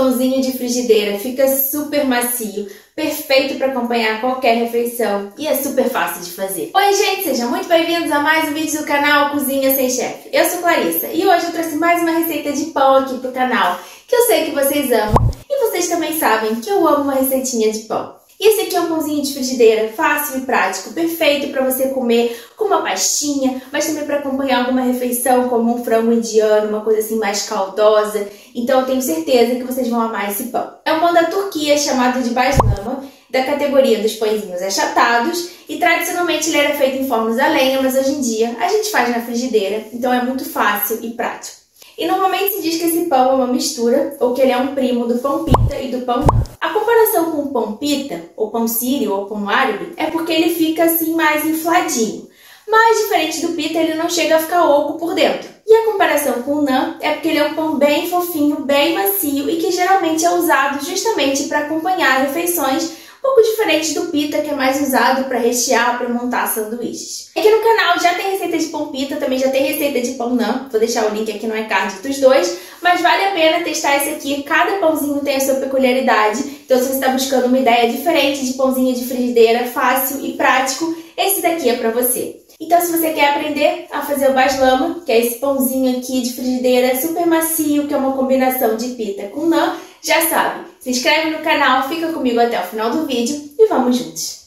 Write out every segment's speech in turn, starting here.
pãozinho de frigideira fica super macio, perfeito para acompanhar qualquer refeição e é super fácil de fazer. Oi gente, sejam muito bem-vindos a mais um vídeo do canal Cozinha Sem Chefe. Eu sou Clarissa e hoje eu trouxe mais uma receita de pão aqui pro canal, que eu sei que vocês amam e vocês também sabem que eu amo uma receitinha de pão. E esse aqui é um pãozinho de frigideira, fácil e prático, perfeito para você comer com uma pastinha, mas também para acompanhar alguma refeição, como um frango indiano, uma coisa assim mais caldosa. Então eu tenho certeza que vocês vão amar esse pão. É um pão da Turquia chamado de baslama, da categoria dos pãezinhos achatados, e tradicionalmente ele era feito em fornos a lenha, mas hoje em dia a gente faz na frigideira, então é muito fácil e prático. E normalmente se diz que esse pão é uma mistura, ou que ele é um primo do pão pita e do pão naan. A comparação com o pão pita, ou pão sírio, ou pão árabe, é porque ele fica assim mais infladinho. Mas diferente do pita, ele não chega a ficar oco por dentro. E a comparação com o naan é porque ele é um pão bem fofinho, bem macio e que geralmente é usado justamente para acompanhar refeições, um pouco diferente do pita, que é mais usado para rechear, para montar sanduíches. Aqui no canal já tem receita de pão pita, também já tem receita de pão naan. Vou deixar o link aqui no iCard dos dois, mas vale a pena testar esse aqui. Cada pãozinho tem a sua peculiaridade, então se você está buscando uma ideia diferente de pãozinho de frigideira, fácil e prático, esse daqui é para você. Então se você quer aprender a fazer o baslama, que é esse pãozinho aqui de frigideira super macio, que é uma combinação de pita com naan, já sabe, se inscreve no canal, fica comigo até o final do vídeo e vamos juntos!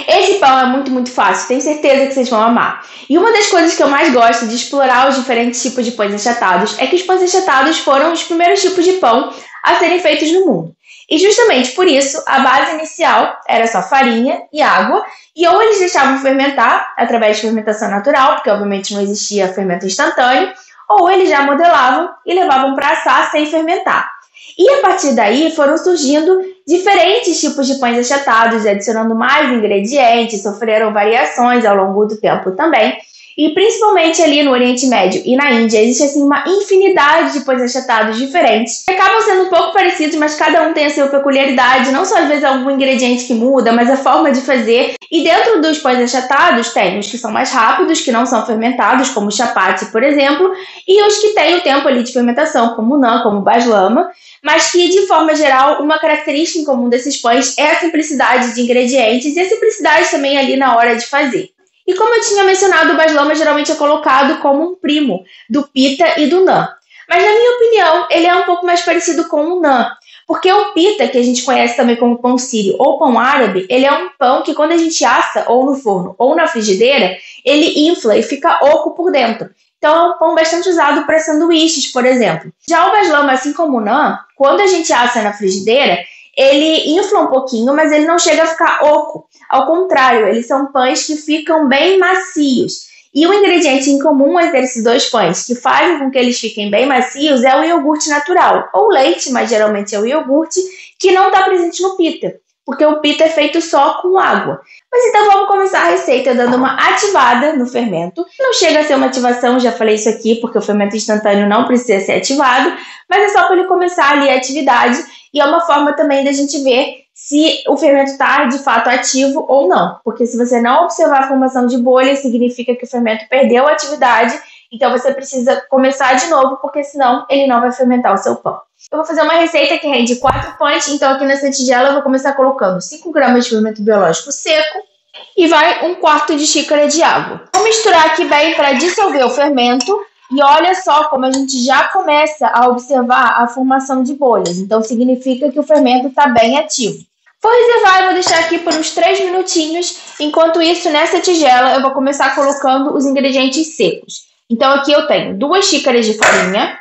Esse pão é muito fácil, tenho certeza que vocês vão amar. E uma das coisas que eu mais gosto de explorar os diferentes tipos de pães achatados é que os pães achatados foram os primeiros tipos de pão a serem feitos no mundo. E justamente por isso, a base inicial era só farinha e água, e ou eles deixavam fermentar através de fermentação natural, porque obviamente não existia fermento instantâneo, ou eles já modelavam e levavam para assar sem fermentar. E a partir daí foram surgindo diferentes tipos de pães achatados, adicionando mais ingredientes, sofreram variações ao longo do tempo também. E principalmente ali no Oriente Médio e na Índia, existe assim uma infinidade de pães achatados diferentes. Que acabam sendo um pouco parecidos, mas cada um tem a sua peculiaridade, não só às vezes algum ingrediente que muda, mas a forma de fazer. E dentro dos pães achatados, tem os que são mais rápidos, que não são fermentados, como o chapati, por exemplo, e os que têm o tempo ali de fermentação, como o naan, como o baslama, mas que, de forma geral, uma característica em comum desses pães é a simplicidade de ingredientes e a simplicidade também ali na hora de fazer. E como eu tinha mencionado, o baslama geralmente é colocado como um primo do pita e do naan. Mas, na minha opinião, ele é um pouco mais parecido com o naan, porque o pita, que a gente conhece também como pão sírio ou pão árabe, ele é um pão que quando a gente assa ou no forno ou na frigideira, ele infla e fica oco por dentro. Então é um pão bastante usado para sanduíches, por exemplo. Já o baslama, assim como o naan, quando a gente assa na frigideira, ele infla um pouquinho, mas ele não chega a ficar oco. Ao contrário, eles são pães que ficam bem macios. E o ingrediente em comum entre esses dois pães, que fazem com que eles fiquem bem macios, é o iogurte natural, ou leite, mas geralmente é o iogurte, que não está presente no pita, porque o pita é feito só com água. Mas então vamos começar a receita dando uma ativada no fermento. Não chega a ser uma ativação, já falei isso aqui, porque o fermento instantâneo não precisa ser ativado, mas é só para ele começar ali a atividade, e é uma forma também da gente ver se o fermento está de fato ativo ou não. Porque se você não observar a formação de bolhas, significa que o fermento perdeu a atividade, então você precisa começar de novo, porque senão ele não vai fermentar o seu pão. Eu vou fazer uma receita que rende 4 pães, então aqui nessa tigela eu vou começar colocando 5 gramas de fermento biológico seco e vai 1/4 de xícara de água. Vou misturar aqui bem para dissolver o fermento. E olha só como a gente já começa a observar a formação de bolhas. Então significa que o fermento está bem ativo. Vou reservar e vou deixar aqui por uns 3 minutinhos. Enquanto isso, nessa tigela eu vou começar colocando os ingredientes secos. Então aqui eu tenho 2 xícaras de farinha,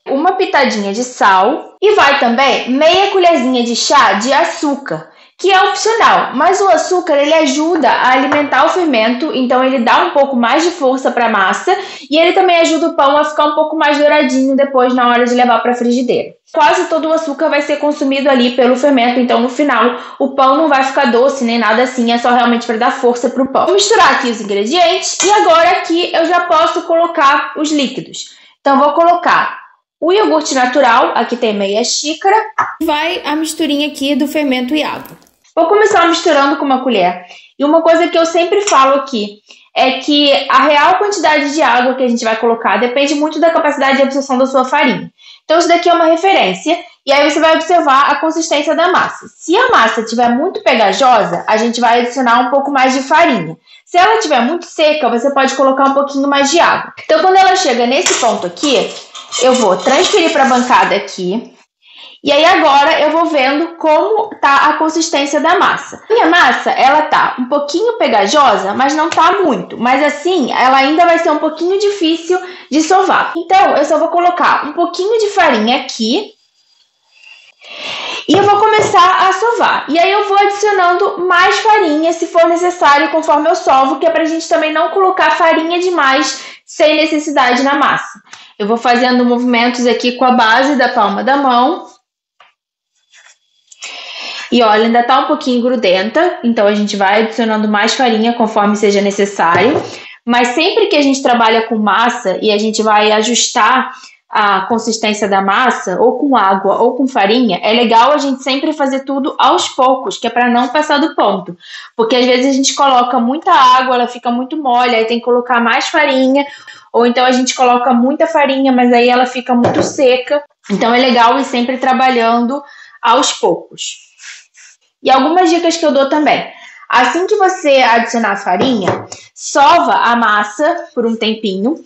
uma pitadinha de sal e vai também meia colherzinha de chá de açúcar, que é opcional, mas o açúcar ele ajuda a alimentar o fermento, então ele dá um pouco mais de força para a massa e ele também ajuda o pão a ficar um pouco mais douradinho depois na hora de levar para a frigideira. Quase todo o açúcar vai ser consumido ali pelo fermento, então no final o pão não vai ficar doce nem nada assim, é só realmente para dar força para o pão. Vou misturar aqui os ingredientes e agora aqui eu já posso colocar os líquidos. Então vou colocar O iogurte natural, aqui tem meia xícara. Vai a misturinha aqui do fermento e água. Vou começar misturando com uma colher. E uma coisa que eu sempre falo aqui é que a real quantidade de água que a gente vai colocar depende muito da capacidade de absorção da sua farinha. Então isso daqui é uma referência e aí você vai observar a consistência da massa. Se a massa estiver muito pegajosa, a gente vai adicionar um pouco mais de farinha. Se ela estiver muito seca, você pode colocar um pouquinho mais de água. Então quando ela chega nesse ponto aqui, eu vou transferir para a bancada aqui. E aí agora eu vou vendo como tá a consistência da massa. A minha massa, ela tá um pouquinho pegajosa, mas não tá muito. Mas assim, ela ainda vai ser um pouquinho difícil de sovar. Então, eu só vou colocar um pouquinho de farinha aqui. E eu vou começar a sovar. E aí eu vou adicionando mais farinha, se for necessário, conforme eu sovo, que é pra gente também não colocar farinha demais sem necessidade na massa. Eu vou fazendo movimentos aqui com a base da palma da mão. E olha, ainda tá um pouquinho grudenta, então a gente vai adicionando mais farinha conforme seja necessário. Mas sempre que a gente trabalha com massa e a gente vai ajustar a consistência da massa, ou com água ou com farinha, é legal a gente sempre fazer tudo aos poucos, que é para não passar do ponto. Porque às vezes a gente coloca muita água, ela fica muito mole, aí tem que colocar mais farinha, ou então a gente coloca muita farinha, mas aí ela fica muito seca. Então é legal ir sempre trabalhando aos poucos. E algumas dicas que eu dou também. Assim que você adicionar a farinha, sova a massa por um tempinho,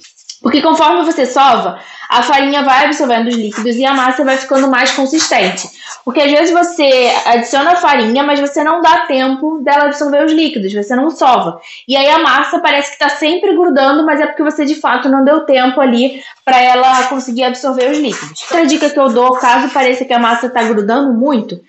porque conforme você sova, a farinha vai absorvendo os líquidos e a massa vai ficando mais consistente. Porque às vezes você adiciona a farinha, mas você não dá tempo dela absorver os líquidos, você não sova. E aí a massa parece que está sempre grudando, mas é porque você de fato não deu tempo ali para ela conseguir absorver os líquidos. Outra dica que eu dou, caso pareça que a massa está grudando muito,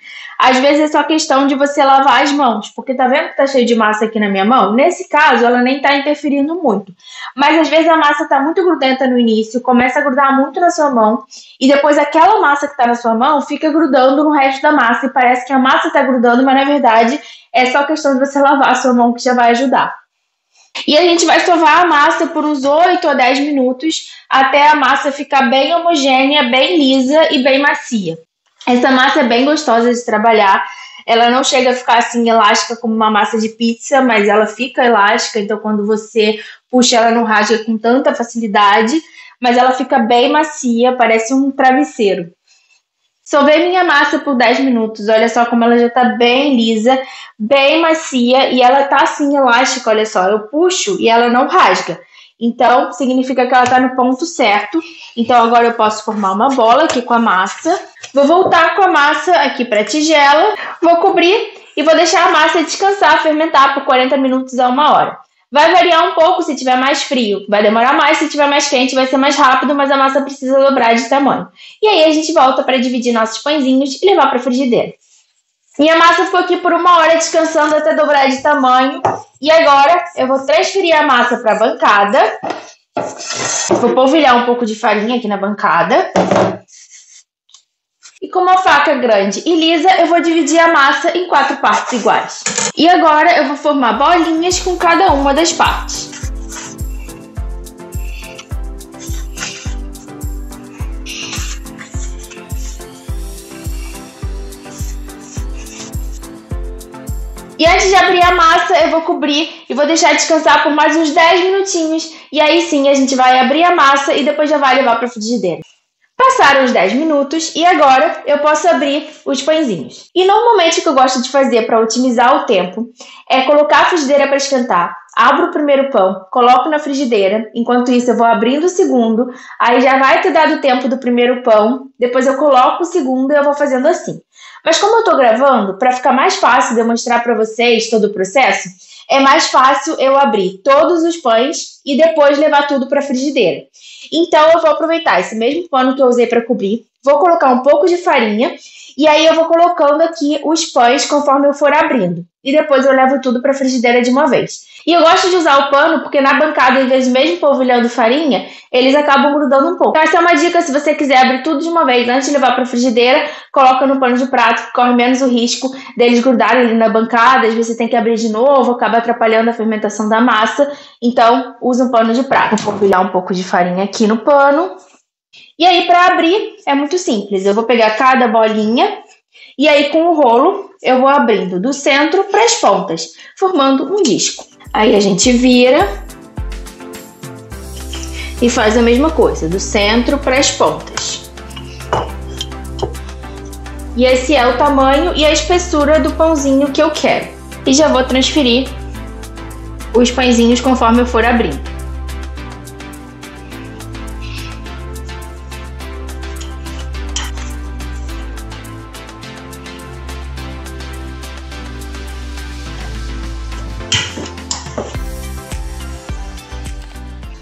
às vezes é só questão de você lavar as mãos, porque tá vendo que tá cheio de massa aqui na minha mão? Nesse caso, ela nem tá interferindo muito. Mas às vezes a massa tá muito grudenta no início, começa a grudar muito na sua mão, e depois aquela massa que tá na sua mão fica grudando no resto da massa, e parece que a massa tá grudando, mas na verdade é só questão de você lavar a sua mão que já vai ajudar. E a gente vai sovar a massa por uns 8 a 10 minutos, até a massa ficar bem homogênea, bem lisa e bem macia. Essa massa é bem gostosa de trabalhar, ela não chega a ficar assim elástica como uma massa de pizza, mas ela fica elástica, então quando você puxa ela não rasga com tanta facilidade, mas ela fica bem macia, parece um travesseiro. Sovei minha massa por 10 minutos, olha só como ela já tá bem lisa, bem macia e ela tá assim elástica, olha só, eu puxo e ela não rasga. Então, significa que ela tá no ponto certo. Então, agora eu posso formar uma bola aqui com a massa. Vou voltar com a massa aqui para a tigela. Vou cobrir e vou deixar a massa descansar, fermentar por 40 minutos a 1 hora. Vai variar um pouco se tiver mais frio. Vai demorar mais, se tiver mais quente vai ser mais rápido, mas a massa precisa dobrar de tamanho. E aí a gente volta para dividir nossos pãezinhos e levar para a frigideira. Minha massa ficou aqui por 1 hora descansando até dobrar de tamanho. E agora eu vou transferir a massa para a bancada. Vou polvilhar um pouco de farinha aqui na bancada. E com uma faca grande e lisa, eu vou dividir a massa em 4 partes iguais. E agora eu vou formar bolinhas com cada uma das partes. E antes de abrir a massa, eu vou cobrir e vou deixar descansar por mais uns 10 minutinhos. E aí sim, a gente vai abrir a massa e depois já vai levar para a frigideira. Passaram os 10 minutos e agora eu posso abrir os pãezinhos. E normalmente o que eu gosto de fazer para otimizar o tempo é colocar a frigideira para esquentar. Abro o primeiro pão, coloco na frigideira. Enquanto isso eu vou abrindo o segundo. Aí já vai ter dado o tempo do primeiro pão. Depois eu coloco o segundo e eu vou fazendo assim. Mas como eu estou gravando, para ficar mais fácil de eu mostrar para vocês todo o processo, é mais fácil eu abrir todos os pães e depois levar tudo para a frigideira. Então eu vou aproveitar esse mesmo pano que eu usei para cobrir, vou colocar um pouco de farinha e aí eu vou colocando aqui os pães conforme eu for abrindo. E depois eu levo tudo para a frigideira de uma vez. E eu gosto de usar o pano porque na bancada, às vezes mesmo polvilhando farinha, eles acabam grudando um pouco. Então essa é uma dica, se você quiser abrir tudo de uma vez antes de levar para a frigideira, coloca no pano de prato, que corre menos o risco deles grudarem ali na bancada. Às vezes você tem que abrir de novo, acaba atrapalhando a fermentação da massa. Então usa um pano de prato. Vou polvilhar um pouco de farinha aqui no pano. E aí, para abrir, é muito simples. Eu vou pegar cada bolinha e aí, com o rolo, eu vou abrindo do centro para as pontas, formando um disco. Aí a gente vira e faz a mesma coisa, do centro para as pontas. E esse é o tamanho e a espessura do pãozinho que eu quero. E já vou transferir os pãezinhos conforme eu for abrindo.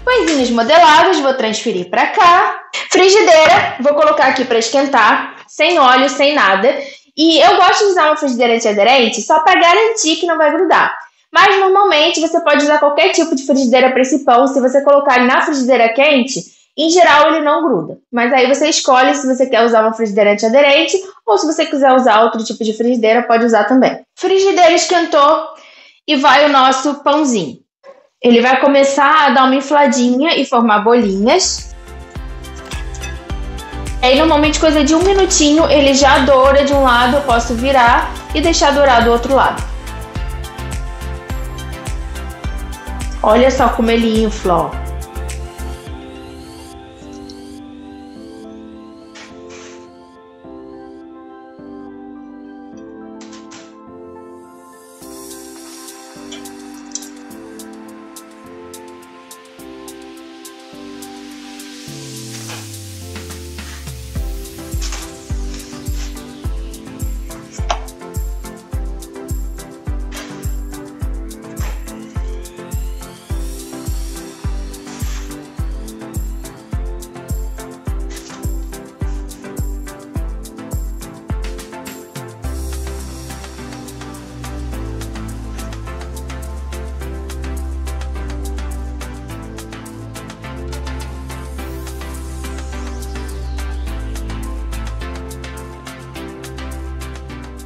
Pãezinhos modelados, vou transferir para cá. Frigideira, vou colocar aqui para esquentar, sem óleo, sem nada. E eu gosto de usar uma frigideira antiaderente só para garantir que não vai grudar. Mas normalmente você pode usar qualquer tipo de frigideira para esse pão. Se você colocar ele na frigideira quente, em geral ele não gruda. Mas aí você escolhe se você quer usar uma frigideira antiaderente ou se você quiser usar outro tipo de frigideira, pode usar também. Frigideira esquentou e vai o nosso pãozinho. Ele vai começar a dar uma infladinha e formar bolinhas. Aí normalmente coisa de 1 minutinho ele já doura de um lado, eu posso virar e deixar dourar do outro lado. Olha só como ele infla, ó.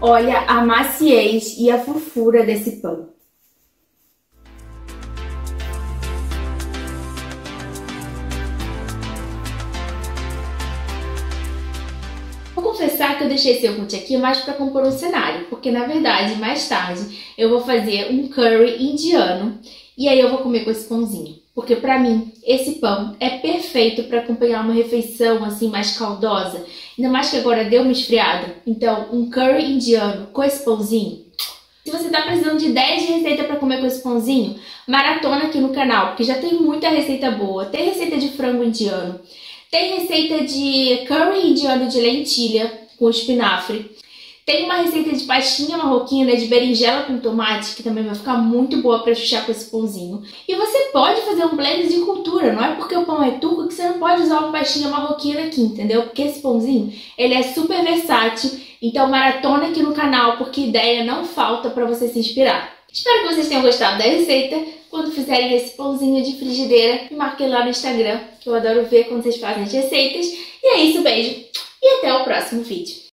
Olha a maciez e a fofura desse pão. Vou confessar que eu deixei esse iogurte aqui mais para compor um cenário, porque na verdade, mais tarde, eu vou fazer um curry indiano e aí eu vou comer com esse pãozinho. Porque pra mim, esse pão é perfeito para acompanhar uma refeição assim mais caldosa. Ainda mais que agora deu uma esfriada. Então, um curry indiano com esse pãozinho. Se você tá precisando de ideias de receita para comer com esse pãozinho, maratona aqui no canal, porque já tem muita receita boa. Tem receita de frango indiano, tem receita de curry indiano de lentilha com espinafre. Tem uma receita de pastinha marroquina de berinjela com tomate, que também vai ficar muito boa para chuchar com esse pãozinho. E você pode fazer um blend de cultura, não é porque o pão é turco que você não pode usar uma pastinha marroquina aqui, entendeu? Porque esse pãozinho, ele é super versátil, então maratona aqui no canal, porque ideia não falta para você se inspirar. Espero que vocês tenham gostado da receita. Quando fizerem esse pãozinho de frigideira, me marquem lá no Instagram, que eu adoro ver quando vocês fazem as receitas. E é isso, beijo e até o próximo vídeo.